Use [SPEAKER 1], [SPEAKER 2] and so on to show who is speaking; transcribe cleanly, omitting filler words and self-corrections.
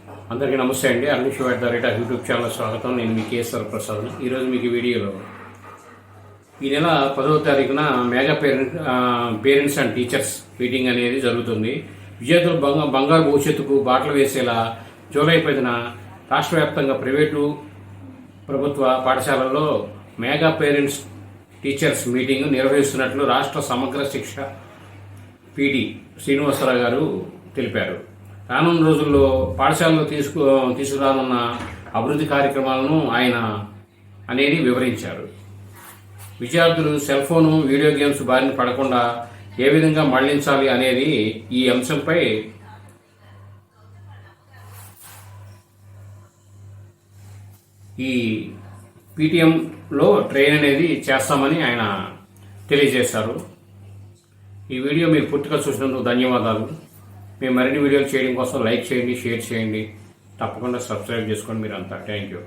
[SPEAKER 1] అందరికీ నమస్తే అండి. అరుణ్ షో యూట్యూబ్ ఛానల్ స్వాగతం. నేను మీ కేఎస్ఆర్ ప్రసాద్. ఈరోజు మీకు ఈ వీడియోలో ఈ నెల 10వ తారీఖున mega parents and teachers meeting అనేది జరుగుతుంది. విద్యార్థులు బంగారు భవిష్యత్తుకు బాటలు వేసేలా జూలై 10న రాష్ట్ర వ్యాప్తంగా ప్రైవేటు ప్రభుత్వ పాఠశాలల్లో మెగా పేరెంట్స్ టీచర్స్ మీటింగ్ నిర్వహిస్తున్నట్లు రాష్ట్ర సమగ్ర శిక్ష పీడీ శ్రీనివాసరావు గారు తెలిపారు. రానున్న రోజుల్లో పాఠశాలలో తీసుకురానున్న అభివృద్ధి కార్యక్రమాలను ఆయన అనేది వివరించారు. విద్యార్థులు సెల్ ఫోను, వీడియో గేమ్స్ బారిన పడకుండా ఏ విధంగా మళ్లించాలి అనేది ఈ అంశంపై ఈ పీటీఎంలో ట్రైన్ అనేది చేస్తామని ఆయన తెలియజేశారు. ఈ వీడియో మీరు పూర్తిగా చూసినందుకు ధన్యవాదాలు. మేము మరిన్ని వీడియోలు చేయడం కోసం లైక్ చేయండి, షేర్ చేయండి, తప్పకుండా సబ్స్క్రైబ్ చేసుకోండి మీరంతా. Thank you.